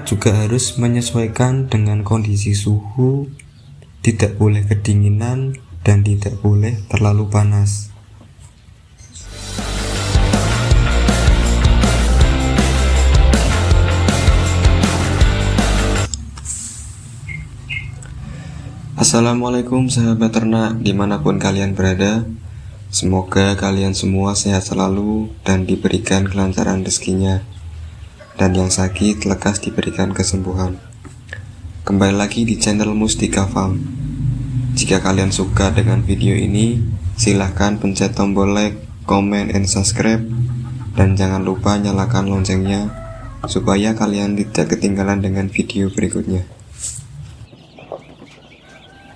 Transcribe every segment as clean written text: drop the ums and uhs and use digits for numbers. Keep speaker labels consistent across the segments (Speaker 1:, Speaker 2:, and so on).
Speaker 1: Penghangат juga harus menyesuaikan dengan kondisi suhu, tidak boleh kedinginan dan tidak boleh terlalu panas. Assalamualaikum sahabat ternak dimanapun kalian berada. Semoga kalian semua sehat selalu dan diberikan kelancaran rezekinya, dan yang sakit lekas diberikan kesembuhan. Kembali lagi di channel Mustika Farm. Jika kalian suka dengan video ini, silahkan pencet tombol like, comment, and subscribe, dan jangan lupa nyalakan loncengnya supaya kalian tidak ketinggalan dengan video berikutnya.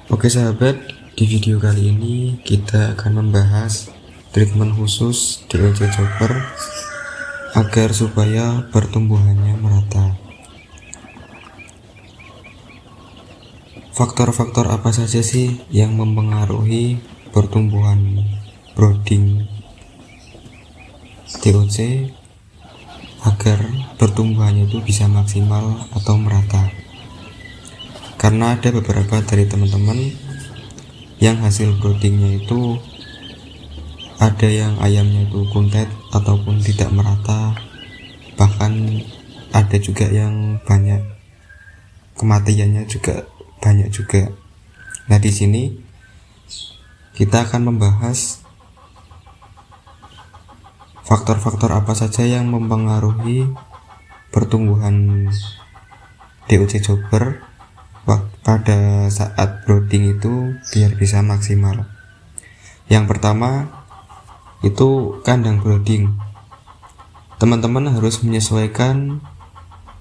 Speaker 1: Oke sahabat, di video kali ini kita akan membahas treatment khusus DOC chopper agar supaya pertumbuhannya merata. Faktor-faktor apa saja sih yang mempengaruhi pertumbuhan brooding DOC agar pertumbuhannya itu bisa maksimal atau merata? Karena ada beberapa dari teman-teman yang hasil broodingnya itu ada yang ayamnya itu kuntet ataupun tidak merata, bahkan ada juga yang banyak kematiannya juga banyak juga. Nah, di sini kita akan membahas faktor-faktor apa saja yang mempengaruhi pertumbuhan DOC chopper pada saat brooding itu biar bisa maksimal. Yang pertama itu kandang brooding. Teman-teman harus menyesuaikan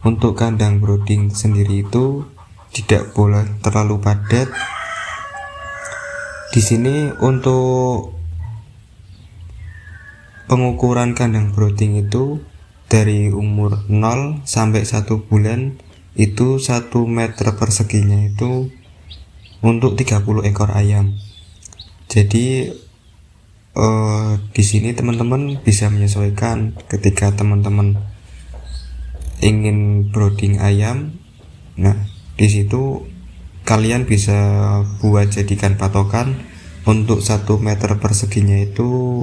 Speaker 1: untuk kandang brooding sendiri itu tidak boleh terlalu padat. Di sini untuk pengukuran kandang brooding itu dari umur 0 sampai 1 bulan itu 1 meter perseginya itu untuk 30 ekor ayam. Jadi di sini teman-teman bisa menyesuaikan ketika teman-teman ingin brooding ayam. Nah, di situ kalian bisa buat jadikan patokan untuk 1 meter perseginya itu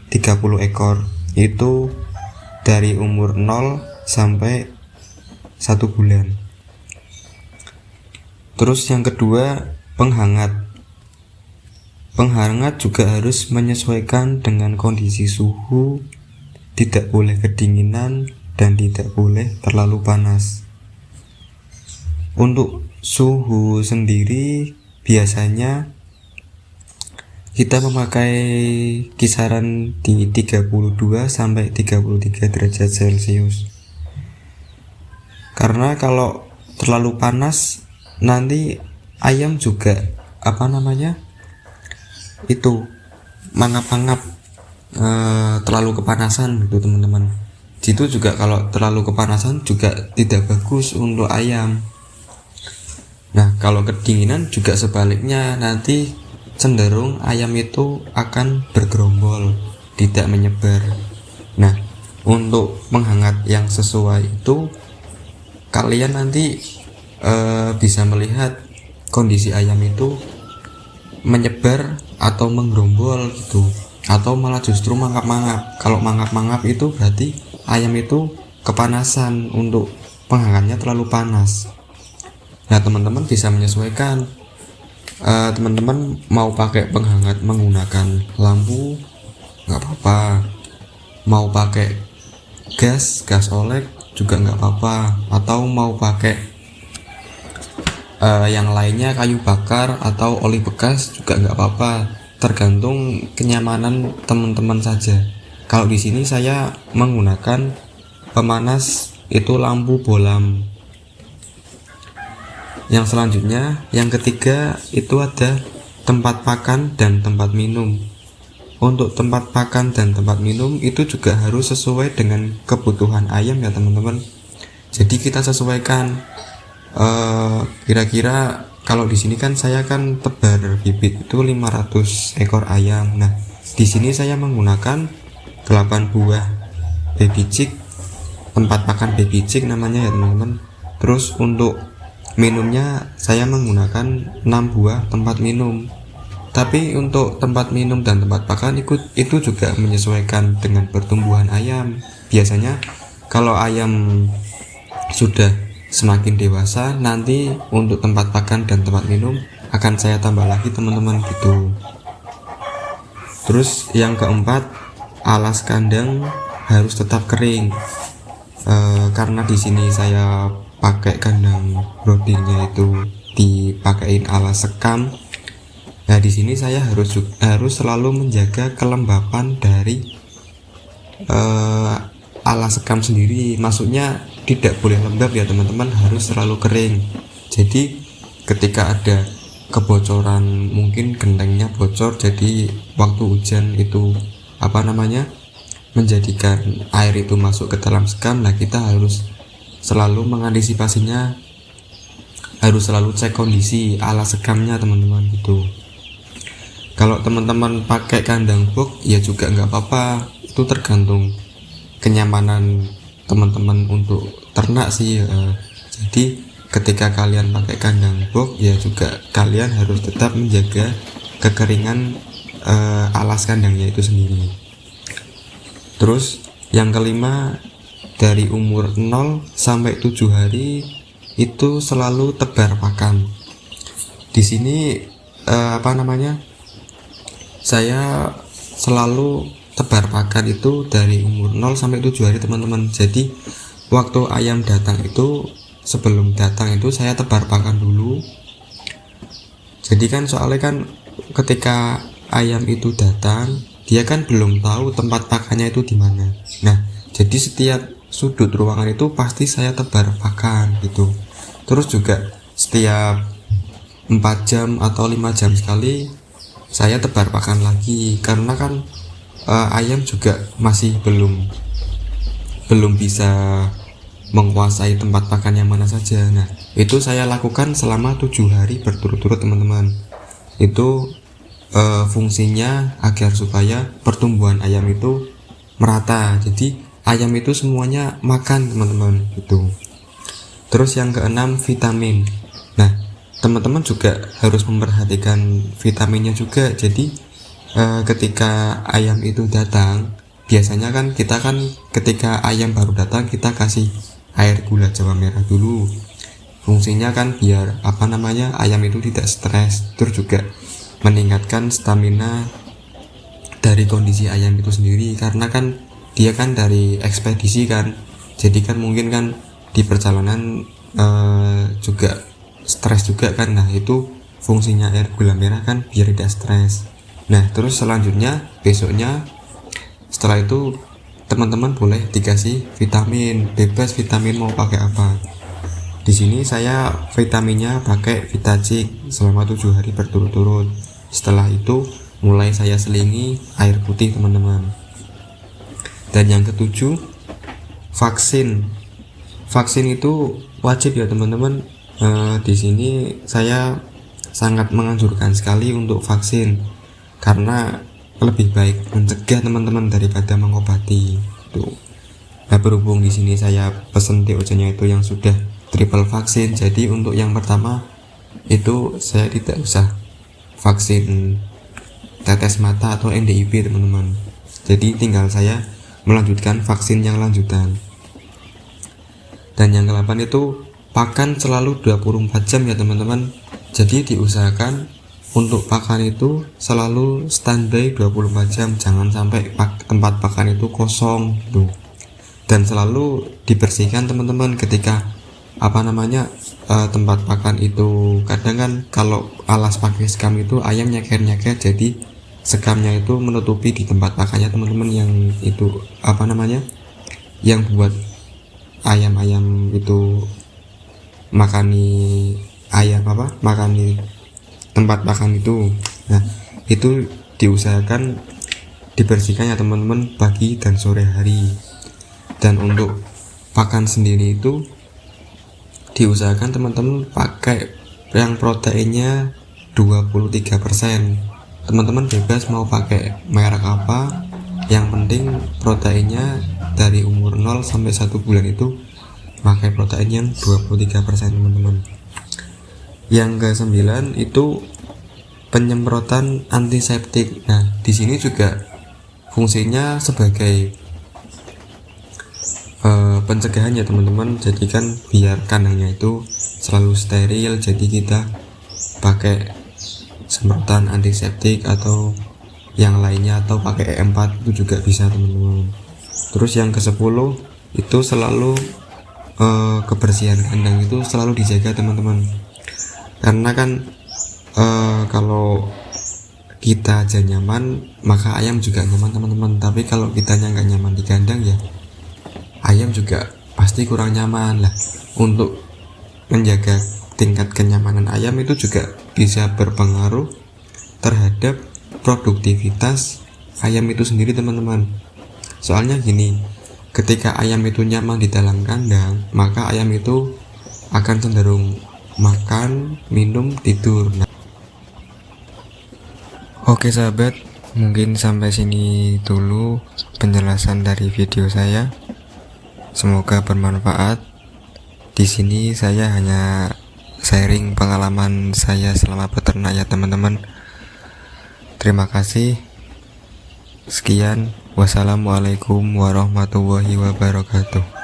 Speaker 1: 30 ekor. Itu dari umur 0 sampai 1 bulan. Terus yang kedua, penghangat. Penghangat juga harus menyesuaikan dengan kondisi suhu, tidak boleh kedinginan dan tidak boleh terlalu panas. Untuk suhu sendiri biasanya kita memakai kisaran di 32 sampai 33 derajat Celcius. Karena kalau terlalu panas nanti ayam juga itu mangap-mangap, terlalu kepanasan gitu teman-teman. Itu juga kalau terlalu kepanasan juga tidak bagus untuk ayam. Nah, kalau kedinginan juga sebaliknya, nanti cenderung ayam itu akan bergerombol, tidak menyebar. Nah, untuk penghangat yang sesuai itu kalian nanti bisa melihat kondisi ayam itu menyebar atau menggerombol gitu, atau malah justru mangap-mangap. Kalau mangap-mangap itu berarti ayam itu kepanasan, untuk penghangatnya terlalu panas. Nah, teman-teman bisa menyesuaikan. Teman-teman mau pakai penghangat menggunakan lampu nggak apa-apa, mau pakai gas olek juga nggak apa-apa, atau mau pakai yang lainnya kayu bakar atau oli bekas juga nggak apa-apa, tergantung kenyamanan teman-teman saja. Kalau di sini saya menggunakan pemanas itu lampu bolam. Yang selanjutnya, yang ketiga itu ada tempat pakan dan tempat minum. Untuk tempat pakan dan tempat minum itu juga harus sesuai dengan kebutuhan ayam ya teman-teman. Jadi kita sesuaikan. Kira-kira kalau di sini kan saya kan tebar bibit itu 500 ekor ayam. Nah, di sini saya menggunakan 8 buah baby chick, tempat pakan baby chick namanya ya teman-teman. Terus untuk minumnya saya menggunakan 6 buah tempat minum. Tapi untuk tempat minum dan tempat pakan itu juga menyesuaikan dengan pertumbuhan ayam. Biasanya kalau ayam sudah semakin dewasa, nanti untuk tempat pakan dan tempat minum akan saya tambah lagi teman-teman gitu. Terus yang keempat, alas kandang harus tetap kering. Karena di sini saya pakai kandang broodingnya itu dipakein alas sekam. Nah, di sini saya harus selalu menjaga kelembapan dari alas sekam sendiri. Maksudnya tidak boleh lembab ya teman-teman, harus selalu kering. Jadi ketika ada kebocoran, mungkin gentengnya bocor, jadi waktu hujan itu menjadikan air itu masuk ke dalam sekam. Nah, kita harus selalu mengantisipasinya, harus selalu cek kondisi alas sekamnya teman-teman gitu. Kalau teman-teman pakai kandang box ya juga nggak apa-apa, itu tergantung kenyamanan teman-teman untuk ternak sih. Jadi ketika kalian pakai kandang box ya juga kalian harus tetap menjaga kekeringan alas kandangnya itu sendiri. Terus yang kelima, dari umur 0 sampai 7 hari itu selalu tebar pakan. Di sini saya selalu tebar pakan itu dari umur 0 sampai 7 hari teman-teman. Jadi waktu ayam datang itu, sebelum datang itu saya tebar pakan dulu. Jadi kan soalnya kan ketika ayam itu datang, dia kan belum tahu tempat pakannya itu di mana. Nah, jadi setiap sudut ruangan itu pasti saya tebar pakan gitu. Terus juga setiap 4 jam atau 5 jam sekali saya tebar pakan lagi, karena kan ayam juga masih belum bisa menguasai tempat pakan yang mana saja. Nah, itu saya lakukan selama 7 hari berturut-turut teman-teman. Itu fungsinya agar supaya pertumbuhan ayam itu merata, jadi ayam itu semuanya makan teman-teman gitu. Terus yang keenam, vitamin. Nah, teman-teman juga harus memperhatikan vitaminnya juga. Jadi ketika ayam itu datang, biasanya kan kita ketika ayam baru datang kita kasih air gula jawa merah dulu. Fungsinya kan biar ayam itu tidak stres, terus juga meningkatkan stamina dari kondisi ayam itu sendiri, karena kan dia kan dari ekspedisi kan, jadi kan mungkin kan di perjalanan juga stres juga kan. Nah, itu fungsinya air gula merah kan biar tidak stres. Nah, terus selanjutnya besoknya setelah itu teman-teman boleh dikasih vitamin, bebas vitamin mau pakai apa. Di sini saya vitaminnya pakai Vitacik selama 7 hari berturut-turut. Setelah itu mulai saya selingi air putih teman-teman. Dan yang ketujuh, vaksin. Vaksin itu wajib ya teman-teman. Di sini saya sangat menganjurkan sekali untuk vaksin, karena lebih baik mencegah teman-teman daripada mengobati. Tuh. Nah, berhubung di sini saya pesen TOC-nya itu yang sudah triple vaksin, jadi untuk yang pertama itu saya tidak usah vaksin tetes mata atau NDIP teman-teman. Jadi tinggal saya melanjutkan vaksin yang lanjutan. Dan yang ke-8 itu pakan selalu 24 jam ya teman-teman. Jadi diusahakan untuk pakan itu selalu standby 24 jam, jangan sampai tempat pakan itu kosong gitu. Dan selalu dibersihkan teman-teman ketika tempat pakan itu. Kadang kan kalau alas pakai sekam itu ayam nyeker-nyeker, jadi sekamnya itu menutupi di tempat pakannya teman-teman, yang itu yang buat ayam-ayam itu makani tempat makan itu. Nah, itu diusahakan dibersihkan ya teman-teman pagi dan sore hari. Dan untuk pakan sendiri itu diusahakan teman-teman pakai yang proteinnya 23%. Teman-teman bebas mau pakai merek apa, yang penting proteinnya dari umur 0 sampai 1 bulan itu pakai protein yang 23% teman-teman. Yang ke-9 itu penyemprotan antiseptik. Nah, di sini juga fungsinya sebagai pencegahan ya teman-teman. Jadi kan biar kandangnya itu selalu steril, jadi kita pakai semprotan antiseptik atau yang lainnya, atau pakai E4 itu juga bisa teman-teman. Terus yang ke-10 itu selalu kebersihan kandang itu selalu dijaga teman-teman, karena kan kalau kita aja nyaman maka ayam juga nyaman teman-teman. Tapi kalau kitanya nggak nyaman di kandang ya ayam juga pasti kurang nyaman lah. Untuk menjaga tingkat kenyamanan ayam itu juga bisa berpengaruh terhadap produktivitas ayam itu sendiri teman-teman. Soalnya gini, ketika ayam itu nyaman di dalam kandang, maka ayam itu akan cenderung makan, minum, tidur. Nah, oke sahabat, mungkin sampai sini dulu penjelasan dari video saya. Semoga bermanfaat. Di sini saya hanya sharing pengalaman saya selama beternak ya teman-teman. Terima kasih. Sekian. Wassalamualaikum warahmatullahi wabarakatuh.